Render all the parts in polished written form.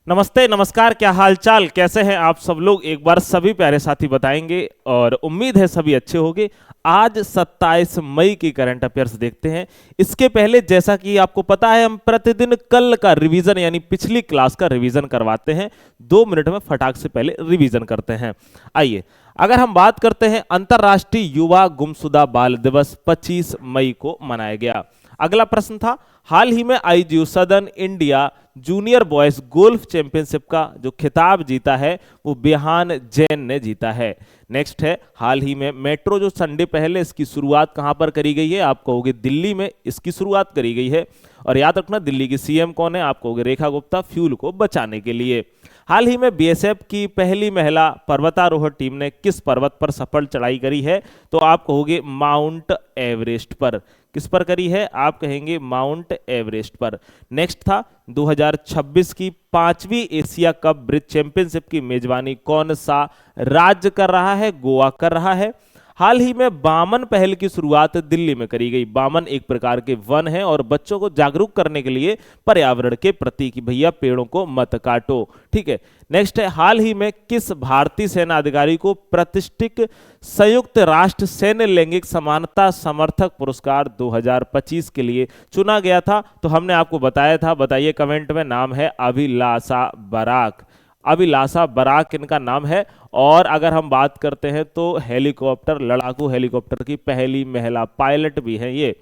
नमस्ते नमस्कार, क्या हाल चाल, कैसे हैं आप सब लोग। एक बार सभी प्यारे साथी बताएंगे और उम्मीद है सभी अच्छे होंगे। आज 27 मई की करंट अफेयर्स देखते हैं। इसके पहले जैसा कि आपको पता है हम प्रतिदिन कल का रिवीजन यानी पिछली क्लास का रिवीजन करवाते हैं। 2 मिनट में फटाक से पहले रिवीजन करते हैं। आइए, अगर हम बात करते हैं अंतर्राष्ट्रीय युवा गुमशुदा बाल दिवस 25 मई को मनाया गया। अगला प्रश्न था, हाल ही में IGU southern India junior boys golf championship का जो खिताब जीता है वो बेहान जैन ने जीता है। नेक्स्ट है, हाल ही में मेट्रो जो संडे पहले इसकी शुरुआत कहां पर करी गई है, आप कहोगे दिल्ली में इसकी शुरुआत करी गई है। और याद रखना दिल्ली की सीएम कौन है, आप कहोगे रेखा गुप्ता, फ्यूल को बचाने के लिए। हाल ही में बीएसएफ की पहली महिला पर्वतारोहण टीम ने किस पर्वत पर सफल चढ़ाई करी है, तो आप कहोगे माउंट एवरेस्ट पर। किस पर करी है, आप कहेंगे माउंट एवरेस्ट पर। नेक्स्ट था, 2026 की 5वीं एशिया कप ब्रिज चैंपियनशिप की मेजबानी कौन सा राज्य कर रहा है, गोवा कर रहा है। हाल ही में बामन पहल की शुरुआत दिल्ली में करी गई। बामन एक प्रकार के वन है और बच्चों को जागरूक करने के लिए पर्यावरण के प्रति कि भैया पेड़ों को मत काटो। ठीक है, नेक्स्ट है, हाल ही में किस भारतीय सेना अधिकारी को प्रतिष्ठित संयुक्त राष्ट्र सैन्य लैंगिक समानता समर्थक पुरस्कार 2025 के लिए चुना गया था, तो हमने आपको बताया था, बताइए कमेंट में। नाम है अभिलाषा बराक। अभिलाषा बराक इनका नाम है। और अगर हम बात करते हैं तो हेलीकॉप्टर, लड़ाकू हेलीकॉप्टर की पहली महिला पायलट भी है ये।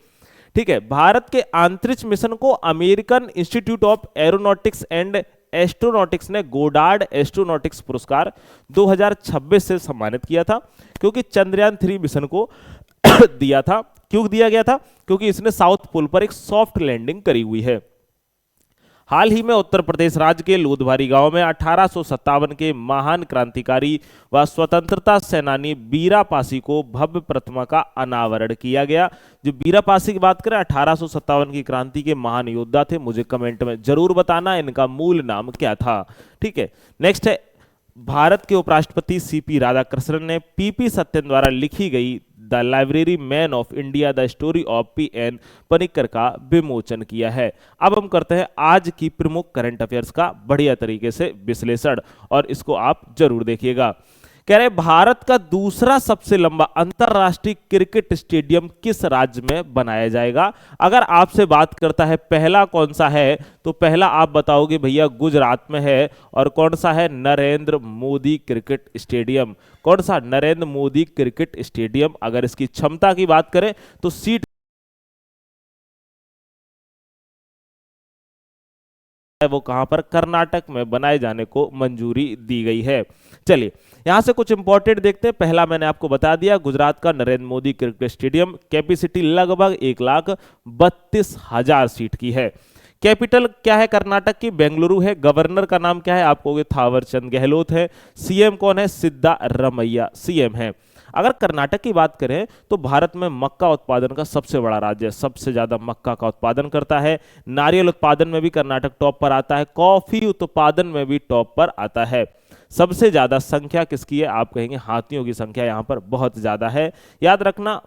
ठीक है, भारत के अंतरिक्ष मिशन को American institute of aeronautics and astronautics ने गोडार्ड एस्ट्रोनॉटिक्स पुरस्कार 2026 से सम्मानित किया था, क्योंकि चंद्रयान 3 मिशन को दिया था। क्यों दिया गया था, क्योंकि इसने साउथ पोल पर एक सॉफ्ट लैंडिंग करी हुई है। हाल ही में उत्तर प्रदेश राज्य के लोधवारी गांव में 1857 के महान क्रांतिकारी व स्वतंत्रता सेनानी बीरा पासी को भव्य प्रतिमा का अनावरण किया गया। जो बीरा पासी की बात करें, 1857 की क्रांति के महान योद्धा थे। मुझे कमेंट में जरूर बताना इनका मूल नाम क्या था। ठीक है, नेक्स्ट है, भारत के उपराष्ट्रपति सीपी राधाकृष्णन ने पीपी सत्यन द्वारा लिखी गई the library man of India the story of PN. Panicker का विमोचन किया है। अब हम करते हैं आज की प्रमुख करंट अफेयर्स का बढ़िया तरीके से विश्लेषण, और इसको आप जरूर देखिएगा। कह रहे, भारत का दूसरा सबसे लंबा अंतरराष्ट्रीय क्रिकेट स्टेडियम किस राज्य में बनाया जाएगा। अगर आपसे बात करता है पहला कौन सा है, तो पहला आप बताओगे भैया गुजरात में है। और कौन सा है, नरेंद्र मोदी क्रिकेट स्टेडियम। कौन सा, नरेंद्र मोदी क्रिकेट स्टेडियम। अगर इसकी क्षमता की बात करें तो सीट वो कहां पर, कर्नाटक में बनाए जाने को मंजूरी दी गई है। चलिए यहां से कुछ इंपॉर्टेंट देखते हैं। पहला मैंने आपको बता दिया, गुजरात का Narendra Modi cricket stadium, capacity लगभग 1,32,000 सीट की है। कैपिटल क्या है कर्नाटक की, बेंगलुरु है। गवर्नर का नाम क्या है, आप कहोगे थावर चंद गहलोत है। सीएम कौन है, सिद्धा रमैया सीएम है। अगर कर्नाटक की बात करें तो भारत में मक्का उत्पादन का सबसे बड़ा राज्य है, सबसे ज्यादा मक्का का उत्पादन करता है। नारियल उत्पादन में भी कर्नाटक टॉप पर आता है। कॉफी उत्पादन में भी टॉप पर आता है। सबसे ज्यादा संख्या किसकी है, आप कहेंगे हाथियों की संख्या यहां पर बहुत ज्यादा है। याद रखना,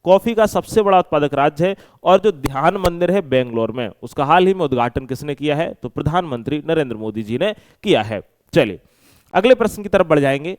कॉफी का सबसे बड़ा उत्पादक राज्य है। और जो ध्यान मंदिर है बेंगलोर में, उसका हाल ही में उद्घाटन किसने किया है, तो प्रधानमंत्री नरेंद्र मोदी जी ने किया है। चलिए अगले प्रश्न की तरफ बढ़ जाएंगे।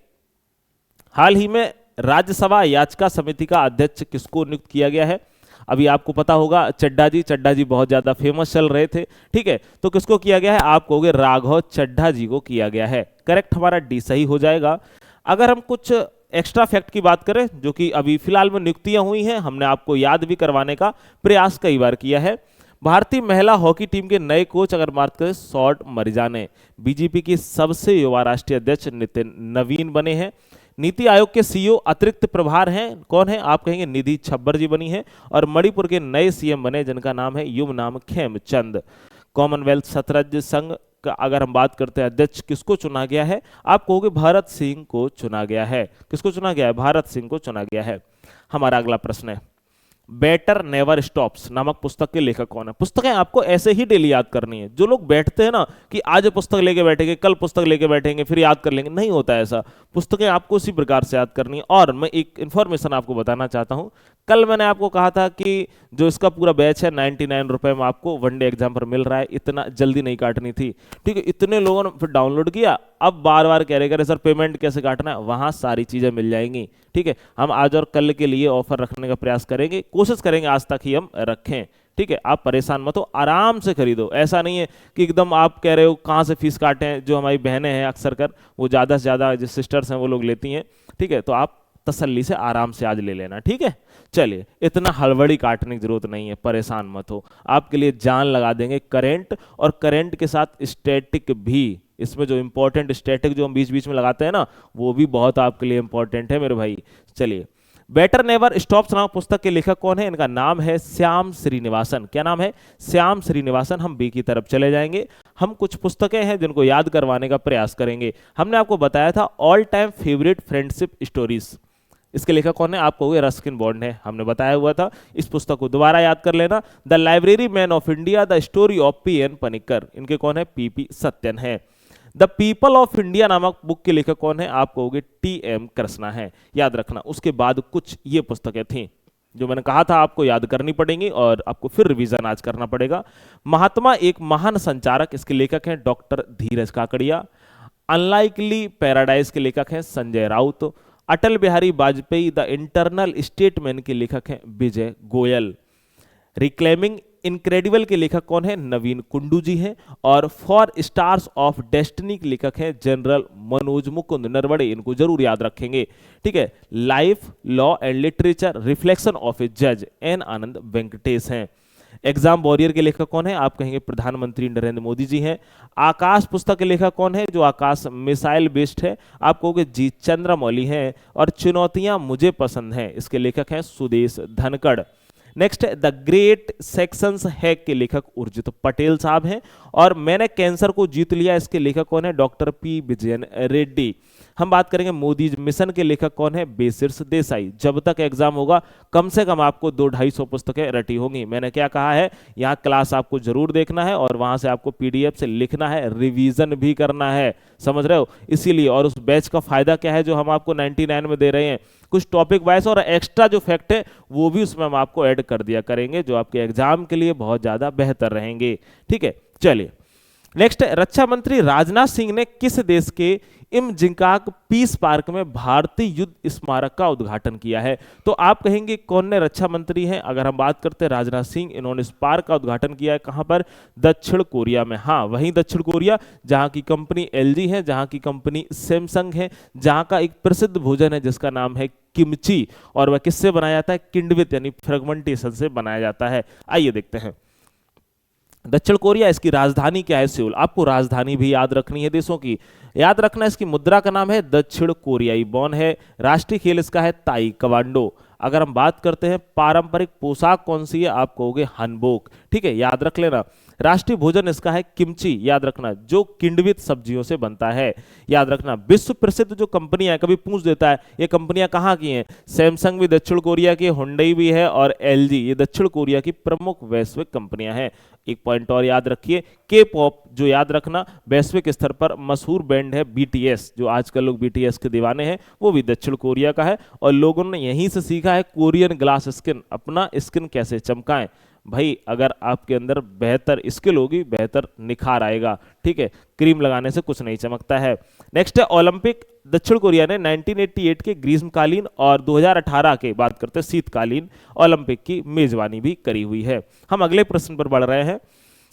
हाल ही में राज्यसभा याचिका समिति का अध्यक्ष किसको नियुक्त किया गया है। अभी आपको पता होगा चड्ढा जी बहुत ज्यादा फेमस चल रहे थे। ठीक है, तो किसको किया गया है, आप कहोगे राघव चड्ढा जी को किया गया है। करेक्ट, हमारा डी सही हो जाएगा। अगर हम कुछ एक्स्ट्रा फैक्ट की बात करें, जो कि अभी फिलहाल में नियुक्तियां हुई हैं, हमने आपको याद भी करवाने का प्रयास कई बार किया है। भारतीय महिला हॉकी टीम के नए कोच अगर बात करें, सौड मरिजाने बीजेपी की सबसे युवा राष्ट्रीय अध्यक्ष नितिन नवीन बने हैं। नीति आयोग के सीईओ अतिरिक्त प्रभार हैं, कौन है, आप कहेंगे निधि छब्बर जी बनी है। और मणिपुर के नए सीएम बने जिनका नाम है युमनाम खेमचंद। कॉमनवेल्थ शतरंज संघ का अगर हम बात करते हैं, अध्यक्ष किसको चुना गया है, आप कहोगे भरत सिंह को चुना गया है। किसको चुना गया है, भारत सिंह को चुना गया है। हमारा अगला प्रश्न है, बेटर नेवर स्टॉप्स नामक पुस्तक के लेखक कौन है। पुस्तकें आपको ऐसे ही डेली याद करनी है। जो लोग बैठते हैं ना कि आज पुस्तक लेके बैठेंगे, कल पुस्तक लेके बैठेंगे, फिर याद कर लेंगे, नहीं होता ऐसा। पुस्तकें आपको उसी प्रकार से याद करनी है। और मैं एक इंफॉर्मेशन आपको बताना चाहता हूं, कल मैंने आपको कहा था कि जो इसका पूरा बैच है 99 रुपए में आपको वनडे एग्जाम पर मिल रहा है, इतना जल्दी नहीं काटनी थी, ठीक है। इतने लोगों ने फिर डाउनलोड किया, अब बार बार कह रहे सर पेमेंट कैसे काटना है, वहां सारी चीजें मिल जाएंगी, ठीक है। हम आज और कल के लिए ऑफर रखने का प्रयास करेंगे, कोशिश करेंगे आज तक ही हम रखें, ठीक है। आप परेशान मत हो, आराम से खरीदो। ऐसा नहीं है कि एकदम आप कह रहे हो कहाँ से फीस काटें, जो हमारी बहनें हैं अक्सर कर वो ज़्यादा से ज़्यादा जो सिस्टर्स हैं वो लोग लेती हैं, ठीक है। तो आप तसल्ली से आराम से आज ले लेना, ठीक है। चलिए, इतना हड़बड़ी काटने की जरूरत नहीं है, परेशान मत हो, आपके लिए जान लगा देंगे करंट, और करंट के साथ स्टैटिक भी। इसमें जो इंपॉर्टेंट स्टैटिक जो हम बीच बीच में लगाते हैं ना, वो भी बहुत आपके लिए इंपॉर्टेंट है मेरे भाई। चलिए, बेटर नेवर स्टॉप्स नाम पुस्तक के लेखक कौन है? इनका नाम है श्याम श्रीनिवासन। क्या नाम है? श्याम श्रीनिवासन। हम बी की तरफ चले जाएंगे। हम कुछ पुस्तकें हैं जिनको याद करवाने का प्रयास करेंगे। हमने आपको बताया था all time favourite friendship stories, इसके लेखक कौन है? आपको रस्किन बॉन्ड है, हमने बताया हुआ था। इस पुस्तक को दोबारा याद कर लेना। The library man of India, the story of P.N. Panicker, इनके कौन है? P.P. सत्यन है। द पीपल ऑफ इंडिया नामक बुक के लेखक कौन है? आप कहोगे T.M. कृष्णा है, याद रखना। उसके बाद कुछ ये पुस्तकें थी जो मैंने कहा था आपको याद करनी पड़ेंगी और आपको फिर रिवीजन आज करना पड़ेगा। महात्मा एक महान संचारक, इसके लेखक हैं doctor Dheeraj Kakadia. Unlikely paradise के लेखक हैं Sanjay Raut. Atal Bihari Vajpayee the eternal statesman के लेखक हैं विजय गोयल। रिक्लेमिंग इनक्रेडिबल के लेखक कौन है? नवीन कुंडू जी हैं। और फॉर स्टार्स ऑफ डेस्टिनी के लेखक हैं जनरल मनोज मुकुंद नरवड़े, इनको जरूर याद रखेंगे, ठीक है। Life, law and literature, reflection of a जज, एन आनंद वेंकटेश हैं। एग्जाम वॉरियर के लेखक कौन है? आप कहेंगे प्रधानमंत्री नरेंद्र मोदी जी हैं। आकाश पुस्तक के लेखक कौन है? जो आकाश मिसाइल बेस्ड है, आप कहोगे जी चंद्रमौली हैं। और चुनौतियां मुझे पसंद हैं, इसके लेखक हैं सुदेश धनखड़। नेक्स्ट है द ग्रेट सेक्शंस हैक के लेखक उर्जित पटेल साहब हैं। और मैंने कैंसर को जीत लिया, इसके लेखक कौन है? Doctor P. विजयन रेड्डी। हम बात करेंगे मोदी मिशन के लेखक कौन है? बेसिर्स देसाई। जब तक एग्जाम होगा कम से कम आपको 200-250 पुस्तकें रटी होंगी। मैंने क्या कहा है, यहाँ क्लास आपको जरूर देखना है और वहां से आपको PDF से लिखना है, रिवीजन भी करना है, समझ रहे हो? इसीलिए। और उस बैच का फायदा क्या है जो हम आपको 99 में दे रहे हैं? कुछ टॉपिक वाइज और एक्स्ट्रा जो फैक्ट है वो भी उसमें हम आपको ऐड कर दिया करेंगे, जो आपके एग्जाम के लिए बहुत ज्यादा बेहतर रहेंगे, ठीक है। चलिए, नेक्स्ट है रक्षा मंत्री राजनाथ सिंह ने किस देश के इमजिंकाक पीस पार्क में भारतीय युद्ध स्मारक का उद्घाटन किया है? तो आप कहेंगे कौन ने रक्षा मंत्री हैं? अगर हम बात करते हैं राजनाथ सिंह, इन्होंने इस पार्क का उद्घाटन किया है कहां पर? दक्षिण कोरिया में। हाँ, वहीं दक्षिण कोरिया जहां की कंपनी LG है, जहां की कंपनी सैमसंग है, जहां का एक प्रसिद्ध भोजन है जिसका नाम है किमची, और वह किससे बनाया जाता है? किंडवित यानी फ्रेगमेंटेशन से बनाया जाता है। आइए देखते हैं दक्षिण कोरिया, इसकी राजधानी क्या है? सेउल। आपको राजधानी भी याद रखनी है देशों की, याद रखना। इसकी मुद्रा का नाम है दक्षिण कोरियाई वॉन है। राष्ट्रीय खेल इसका है ताइक्वांडो। अगर हम बात करते हैं पारंपरिक पोशाक कौन सी है, आप कहोगे हनबोक, ठीक है, याद रख लेना। राष्ट्रीय भोजन इसका है किमची, याद रखना, जो किंडवित सब्जियों से बनता है, याद रखना। विश्व प्रसिद्ध जो कंपनियां, कभी पूछ देता है ये कंपनियां कहाँ की हैं? सैमसंग भी दक्षिण कोरिया की, हुंडई भी है और LG, ये दक्षिण कोरिया की प्रमुख वैश्विक कंपनियां हैं। एक पॉइंट और याद रखिए, K-पॉप जो याद रखना वैश्विक स्तर पर मशहूर बैंड है BTS, जो आजकल लोग BTS के दीवाने हैं, वो भी दक्षिण कोरिया का है। और लोगों ने यहीं से सीखा है कोरियन ग्लास स्किन, अपना स्किन कैसे चमकाएं। भाई अगर आपके अंदर बेहतर स्किल होगी, बेहतर निखार आएगा, ठीक है। क्रीम लगाने से कुछ नहीं चमकता है। नेक्स्ट है ओलंपिक। दक्षिण कोरिया ने 1988 के ग्रीष्मकालीन और 2018 के बात करते हैं शीतकालीन ओलंपिक की मेजबानी भी करी हुई है। हम अगले प्रश्न पर बढ़ रहे हैं।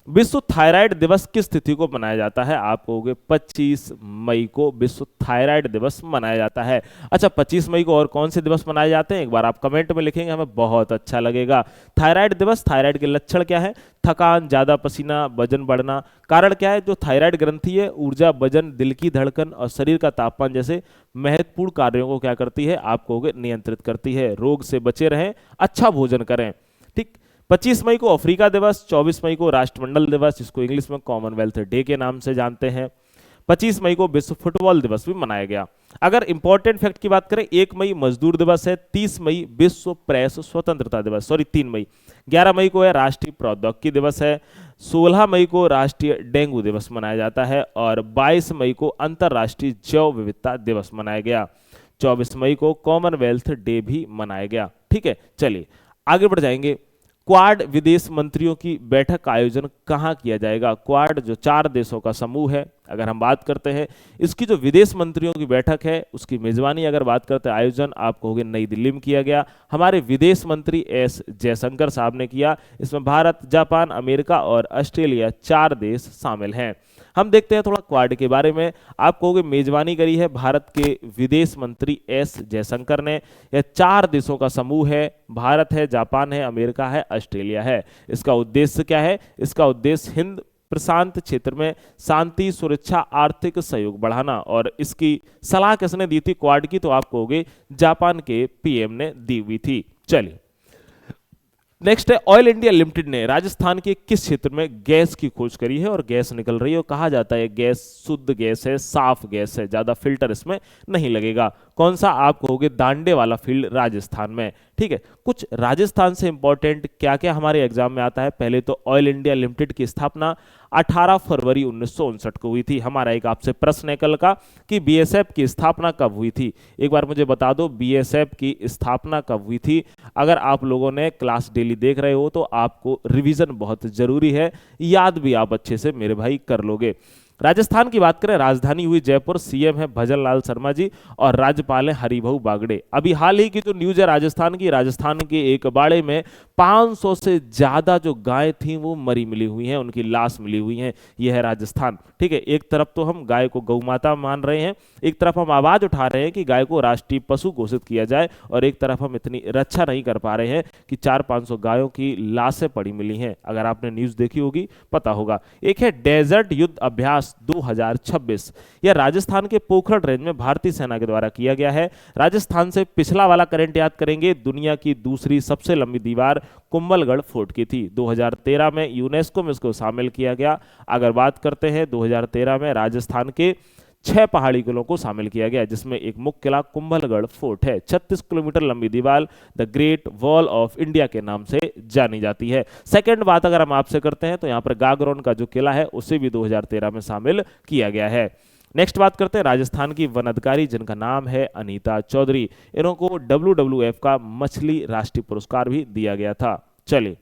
विश्व थायराइड दिवस किस तिथि को मनाया जाता है? आप कहोगे 25 मई को विश्व थायराइड दिवस मनाया जाता है। अच्छा, 25 मई को और कौन से दिवस मनाए जाते हैं एक बार आप कमेंट में लिखेंगे, हमें बहुत अच्छा लगेगा। थायराइड दिवस, थायराइड के लक्षण क्या है? थकान, ज्यादा पसीना, वजन बढ़ना। कारण क्या है? जो थायराइड ग्रंथि है ऊर्जा, वजन, दिल की धड़कन और शरीर का तापमान जैसे महत्वपूर्ण कार्यों को क्या करती है? आप कहोगे नियंत्रित करती है। रोग से बचे रहें, अच्छा भोजन करें, ठीक। 25 मई को अफ्रीका दिवस, 24 मई को राष्ट्रमंडल दिवस, जिसको इंग्लिश में कॉमनवेल्थ डे के नाम से जानते हैं। 25 मई को विश्व फुटबॉल दिवस भी मनाया गया। अगर इंपॉर्टेंट फैक्ट की बात करें, 1 मई मजदूर दिवस है, 30 मई विश्व प्रेस स्वतंत्रता दिवस, 3 मई, 11 मई को है राष्ट्रीय प्रौद्योगिकी दिवस है, 16 मई को राष्ट्रीय डेंगू दिवस मनाया जाता है और 22 मई को अंतरराष्ट्रीय जैव विविधता दिवस मनाया गया। 24 मई को कॉमनवेल्थ डे भी मनाया गया, ठीक। ठीक है, चलिए आगे बढ़ जाएंगे। क्वाड विदेश मंत्रियों की बैठक का आयोजन कहाँ किया जाएगा? क्वाड जो 4 देशों का समूह है, अगर हम बात करते हैं इसकी जो विदेश मंत्रियों की बैठक है उसकी मेजबानी अगर बात करते हैं, आयोजन आप कहोगे नई दिल्ली में किया गया। हमारे विदेश मंत्री एस जयशंकर साहब ने किया। इसमें भारत, जापान, अमेरिका और ऑस्ट्रेलिया 4 देश शामिल हैं। हम देखते हैं थोड़ा क्वाड के बारे में। आप कहोगे मेजबानी करी है भारत के विदेश मंत्री एस जयशंकर ने। यह 4 देशों का समूह है, भारत है, जापान है, अमेरिका है, ऑस्ट्रेलिया है। इसका उद्देश्य क्या है? इसका उद्देश्य हिंद प्रशांत क्षेत्र में शांति, सुरक्षा, आर्थिक सहयोग बढ़ाना। और इसकी सलाह किसने दी थी क्वाड की? तो आप कहोगे जापान के पीएम ने दी हुई थी। चलिए नेक्स्ट है, ऑयल इंडिया लिमिटेड ने राजस्थान के किस क्षेत्र में गैस की खोज करी है और गैस निकल रही है? और कहा जाता है गैस शुद्ध गैस है, साफ गैस है, ज्यादा फिल्टर इसमें नहीं लगेगा। कौन सा? आप कहोगे दांडे वाला फील्ड राजस्थान में। ठीक है, कुछ राजस्थान से इंपॉर्टेंट क्या क्या हमारे एग्जाम में आता है। पहले तो ऑयल इंडिया लिमिटेड की स्थापना 18 फरवरी 1959 को हुई थी। हमारा एक आपसे प्रश्न है कल का कि बीएसएफ की स्थापना कब हुई थी? एक बार मुझे बता दो बीएसएफ की स्थापना कब हुई थी। अगर आप लोगों ने क्लास डेली देख रहे हो तो आपको रिवीजन बहुत जरूरी है, याद भी आप अच्छे से मेरे भाई कर लोगे। राजस्थान की बात करें, राजधानी हुई जयपुर, सीएम है भजन लाल शर्मा जी और राज्यपाल है हरिभाऊ बागड़े। अभी हाल ही की जो न्यूज है राजस्थान की, राजस्थान के एक बाड़े में 500 से ज्यादा जो गाय थी वो मरी मिली हुई हैं, उनकी लाश मिली हुई हैं। यह है राजस्थान। ठीक है, एक तरफ तो हम गाय को गौ माता मान रहे हैं, एक तरफ हम आवाज उठा रहे हैं कि गाय को राष्ट्रीय पशु घोषित किया जाए, और एक तरफ हम इतनी रक्षा नहीं कर पा रहे हैं कि 400-500 गायों की लाशें पड़ी मिली हैं। अगर आपने न्यूज देखी होगी पता होगा। एक है डेजर्ट युद्ध अभ्यास 2026। यह राजस्थान के पोखरण रेंज में भारतीय सेना के द्वारा किया गया है। राजस्थान से पिछला वाला करंट याद करेंगे, दुनिया की दूसरी सबसे लंबी दीवार कुंभलगढ़ फोर्ट की थी। 2013 में यूनेस्को में इसको शामिल किया गया। अगर बात करते हैं 2013 में राजस्थान के 6 पहाड़ी किलों को शामिल किया गया, जिसमें एक मुख्य किला कुंभलगढ़ फोर्ट है। 36 किलोमीटर लंबी दीवार the great wall of India के नाम से जानी जाती है। सेकंड बात अगर हम आपसे करते हैं तो यहाँ पर गागरोन का जो किला है उसे भी 2013 में शामिल किया गया है। नेक्स्ट बात करते हैं राजस्थान की वन अधिकारी जिनका नाम है अनीता चौधरी। इनको WWF का मछली राष्ट्रीय पुरस्कार भी दिया गया था। चलिए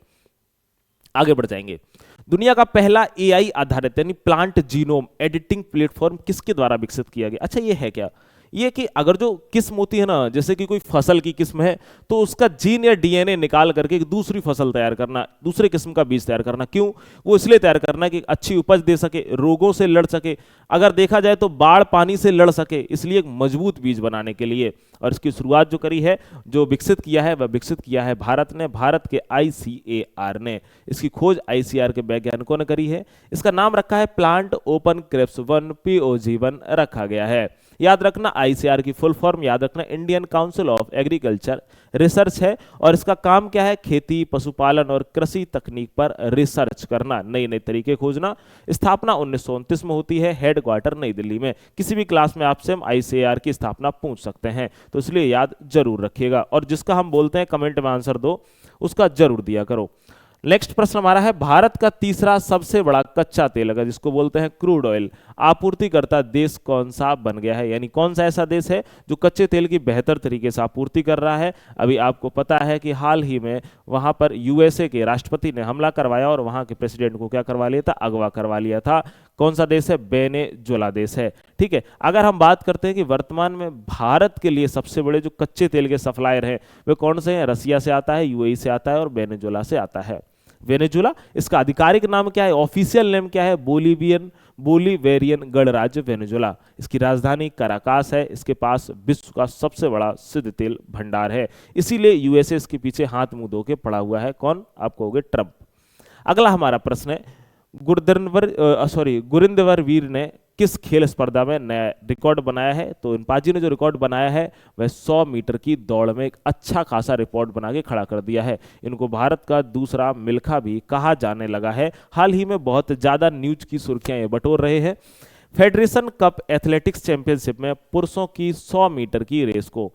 आगे बढ़ जाएंगे। दुनिया का पहला एआई आधारित यानी प्लांट जीनोम एडिटिंग प्लेटफॉर्म किसके द्वारा विकसित किया गया? अच्छा ये है क्या? ये कि अगर जो किस्म होती है ना, जैसे कि कोई फसल की किस्म है तो उसका जीन या डीएनए निकाल करके एक दूसरी फसल तैयार करना, दूसरे किस्म का बीज तैयार करना। क्यों? वो इसलिए तैयार करना कि अच्छी उपज दे सके, रोगों से लड़ सके, अगर देखा जाए तो बाढ़ पानी से लड़ सके, इसलिए एक मजबूत बीज बनाने के लिए। और इसकी शुरुआत जो करी है, जो विकसित किया है, वह विकसित किया है भारत ने, भारत के ICAR ने। इसकी खोज ICAR के वैज्ञानिकों ने करी है। इसका नाम रखा है प्लांट ओपन क्रेप्स 1 POG1 रखा गया है। याद रखना ICAR की फुल फॉर्म याद रखना Indian council of agriculture research है। और इसका काम क्या है? खेती, पशुपालन और कृषि तकनीक पर रिसर्च करना, नए नए तरीके खोजना। स्थापना 1929 में होती है, हेडक्वार्टर नई दिल्ली में। किसी भी क्लास में आपसे हम ICAR की स्थापना पूछ सकते हैं, तो इसलिए याद जरूर रखिएगा। और जिसका हम बोलते हैं कमेंट में आंसर दो, उसका जरूर दिया करो। नेक्स्ट प्रश्न हमारा है, भारत का तीसरा सबसे बड़ा कच्चा तेल अगर जिसको बोलते हैं क्रूड ऑयल आपूर्तिकर्ता देश कौन सा बन गया है? यानी कौन सा ऐसा देश है जो कच्चे तेल की बेहतर तरीके से आपूर्ति कर रहा है? अभी आपको पता है कि हाल ही में वहां पर USA के राष्ट्रपति ने हमला करवाया और वहां के प्रेसिडेंट को क्या करवा लिया था? अगवा करवा लिया था। कौन सा देश है? वेनेजुएला देश है। ठीक है, अगर हम बात करते हैं कि वर्तमान में भारत के लिए सबसे बड़े जो कच्चे तेल के सप्लायर हैं वे कौन से हैं? रसिया से आता है, UAE से आता है और वेनेजुएला से आता है। वेनेजुएला, इसका आधिकारिक नाम क्या है? ऑफिशियल नेम क्या है? बोलीवेरियन गणराज्य वेनेजुएला। इसकी राजधानी कराकास है। इसके पास विश्व का सबसे बड़ा सिद्ध तेल भंडार है, इसीलिए USA इसके पीछे हाथ मुंह धो के पड़ा हुआ है। कौन? आप कहोगे ट्रंप। अगला हमारा प्रश्न है, गुरिंदर वीर ने किस खेल स्पर्धा में नया रिकॉर्ड बनाया है? तो इनपाजी ने जो रिकॉर्ड बनाया है वह 100 मीटर की दौड़ में एक अच्छा खासा रिकॉर्ड बना के खड़ा कर दिया है। इनको भारत का दूसरा मिल्खा भी कहा जाने लगा है। हाल ही में बहुत ज्यादा न्यूज की सुर्खियां ये बटोर रहे हैं। फेडरेशन कप एथलेटिक्स चैंपियनशिप में पुरुषों की 100 मीटर की रेस को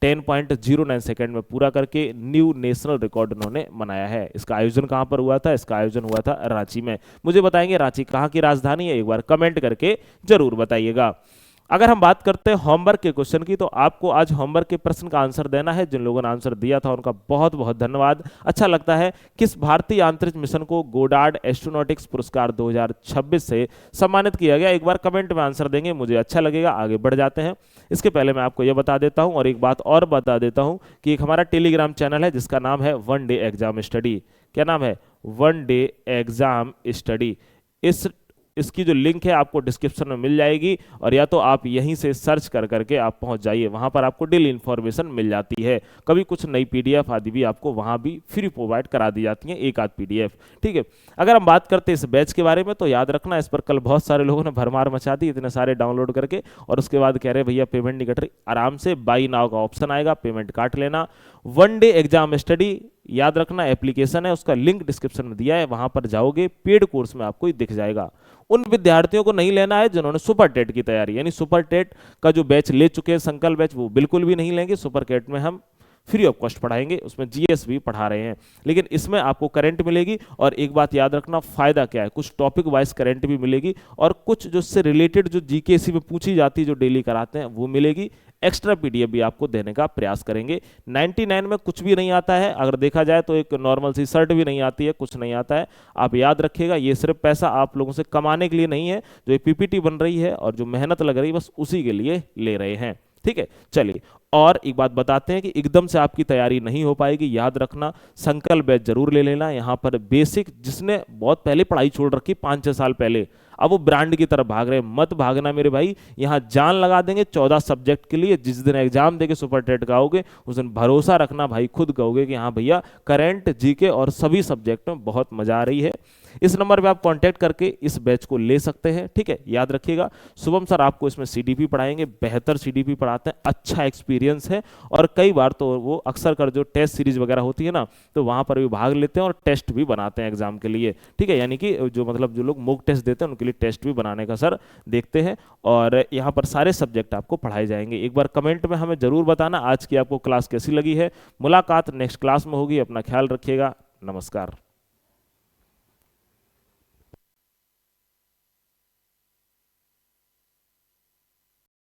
10.09 सेकंड में पूरा करके न्यू नेशनल रिकॉर्ड उन्होंने बनाया है। इसका आयोजन कहां पर हुआ था? इसका आयोजन हुआ था रांची में। मुझे बताएंगे रांची कहां की राजधानी है? एक बार कमेंट करके जरूर बताइएगा। अगर हम बात करते हैं होमवर्क के क्वेश्चन की, तो आपको आज होमवर्क के प्रश्न का आंसर देना है। जिन लोगों ने आंसर दिया था उनका बहुत बहुत धन्यवाद। अच्छा लगता है। किस भारतीय अंतरिक्ष मिशन को गोडार्ड एस्ट्रोनॉटिक्स पुरस्कार 2026 से सम्मानित किया गया? एक बार कमेंट में आंसर देंगे, मुझे अच्छा लगेगा। आगे बढ़ जाते हैं। इसके पहले मैं आपको यह बता देता हूं और एक बात और बता देता हूं कि एक हमारा टेलीग्राम चैनल है जिसका नाम है वन डे एग्जाम स्टडी। क्या नाम है? One day exam study. इसकी जो लिंक है आपको डिस्क्रिप्शन में मिल जाएगी, और या तो आप यहीं से सर्च कर करके आप पहुंच जाइए, वहां पर आपको डेली इन्फॉर्मेशन मिल जाती है। कभी कुछ नई पीडीएफ आदि भी आपको वहां भी फ्री प्रोवाइड करा दी जाती है, एक आध पीडीएफ। ठीक है। अगर हम बात करते हैं इस बैच के बारे में, तो याद रखना इस पर कल बहुत सारे लोगों ने भरमार मचा दी, इतने सारे डाउनलोड करके, और उसके बाद कह रहे भैया पेमेंट नहीं कट रही। आराम से बाई नाउ का ऑप्शन आएगा, पेमेंट काट लेना। वन डे एग्जाम स्टडी याद रखना एप्लीकेशन है, उसका लिंक डिस्क्रिप्शन में दिया है, वहां पर जाओगे पेड कोर्स में आपको दिख जाएगा। उन विद्यार्थियों को नहीं लेना है जिन्होंने सुपर टेट की तैयारी, यानी सुपर टेट का जो बैच ले चुके हैं संकल्प बैच, वो बिल्कुल भी नहीं लेंगे। सुपर टेट में हम फ्री ऑफ कॉस्ट पढ़ाएंगे, उसमें जीएस भी पढ़ा रहे हैं, लेकिन इसमें आपको करंट मिलेगी। और एक बात याद रखना, फायदा क्या है, कुछ टॉपिक वाइज करंट भी मिलेगी, और कुछ जो इससे रिलेटेड जो जीकेसी में पूछी जाती है जो डेली कराते हैं वो मिलेगी। एक्स्ट्रा पीडीएफ भी आपको देने का प्रयास करेंगे। 99 में कुछ भी नहीं आता है, अगर देखा जाए तो एक नॉर्मल सी शर्ट भी नहीं आती है, कुछ नहीं आता है। आप याद रखिएगा, ये सिर्फ पैसा आप लोगों से कमाने के लिए नहीं है। जो पीपीटी बन रही है और जो मेहनत लग रही है, बस उसी के लिए ले रहे हैं। ठीक है, चलिए। और एक बात बताते हैं कि एकदम से आपकी तैयारी नहीं हो पाएगी, याद रखना संकल्प बैच जरूर ले लेना। यहाँ पर बेसिक, जिसने बहुत पहले पढ़ाई छोड़ रखी 5-6 साल पहले, अब वो ब्रांड की तरफ भाग रहे हैं, मत भागना मेरे भाई। यहाँ जान लगा देंगे 14 सब्जेक्ट के लिए। जिस दिन एग्जाम देके सुपर टेट का आओगे उस दिन भरोसा रखना भाई, खुद कहोगे कि हाँ भैया करंट, जीके और सभी सब्जेक्ट में बहुत मजा आ रही है। इस नंबर पे आप कांटेक्ट करके इस बैच को ले सकते हैं। ठीक है, याद रखिएगा शुभम सर आपको इसमें सीडीपी पढ़ाएंगे, बेहतर सीडीपी पढ़ाते हैं, अच्छा एक्सपीरियंस है, और कई बार तो वो अक्सर कर जो टेस्ट सीरीज वगैरह होती है ना, तो वहां पर भी भाग लेते हैं और टेस्ट भी बनाते हैं एग्जाम के लिए। ठीक है, यानी कि जो मतलब जो लोग मॉक टेस्ट देते हैं उनके लिए टेस्ट भी बनाने का सर देखते हैं, और यहाँ पर सारे सब्जेक्ट आपको पढ़ाए जाएंगे। एक बार कमेंट में हमें जरूर बताना आज की आपको क्लास कैसी लगी है। मुलाकात नेक्स्ट क्लास में होगी, अपना ख्याल रखिएगा, नमस्कार।